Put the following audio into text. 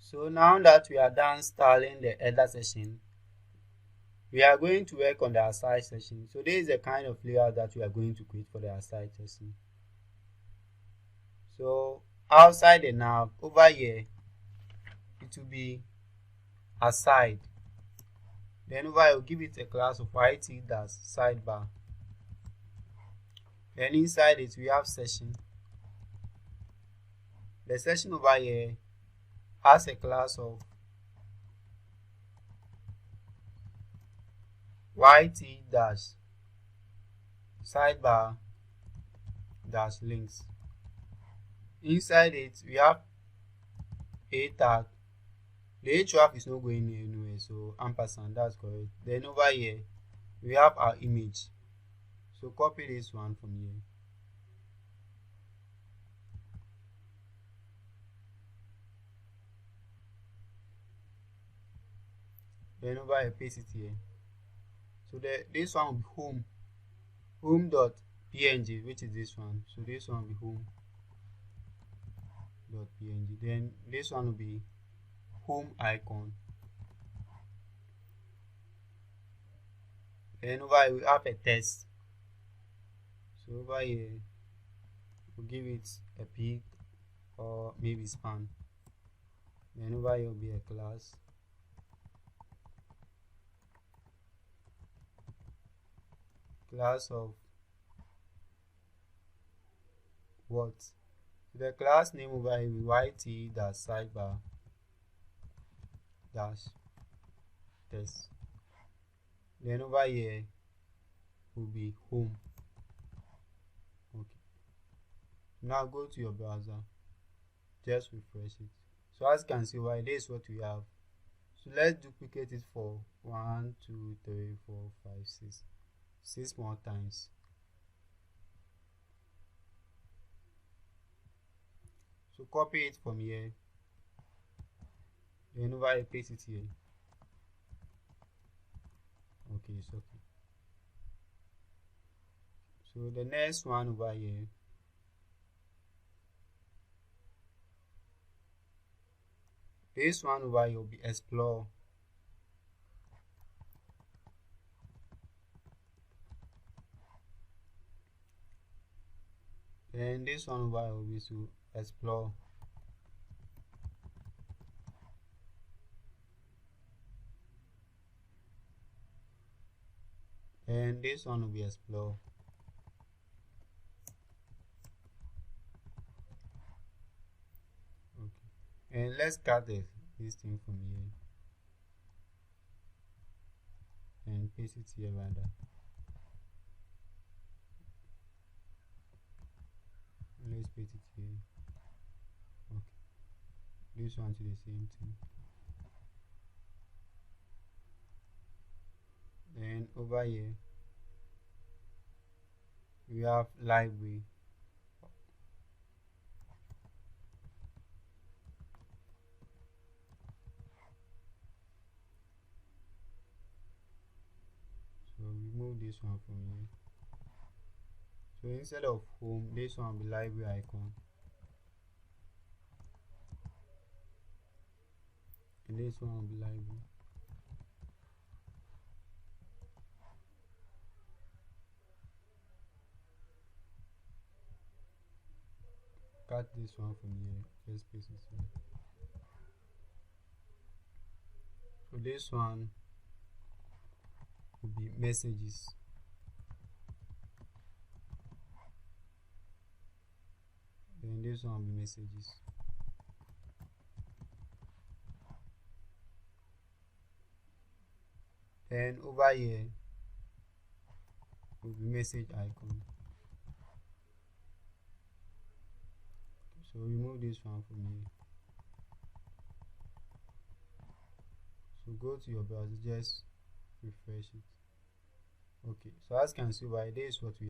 So now that we are done styling the header section, we are going to work on the aside section. So this is the kind of layout that we are going to create for the aside section. So outside the nav, over here, it will be aside. Then over here, we'll give it a class of YT-sidebar. Then inside it, we have session. The session over here has a class of YT-sidebar-links. Inside it, we have a tag. The href is not going anywhere, so ampersand, that's correct. Then over here, we have our image. So copy this one from here. Then over here, paste it here. So this one will be home.png, which is this one. So this one will be home.png. Then this one will be home icon. Then over here, we have a text. So over here, we'll give it a pic or maybe span. Then over here will be a class. Class of what? So the class name over here will be YT-sidebar-test. Then over here will be home. Okay. Now go to your browser. Just refresh it. So as you can see, over here, this is what we have. So let's duplicate it for 1, 2, 3, 4, 5, 6 more times. So copy it from here. Then over here, paste it here. Okay, it's okay. So the next one over here, this one over here will be explore. Then this one over here will be to explore. And this one will be explore. Okay. And let's cut this thing from here and paste it here rather. Let's paste it here. Okay. This one to the same thing. Then over here we have library. So remove this one from here. So instead of home, this one will be library icon. And this one will be library. Cut this one from here. Let's paste it here. So this one will be messages. Then this one will be messages. Then over here will be message icon. So remove this one from here. So go to your browser, just refresh it. Okay, so as you can see, by this is what we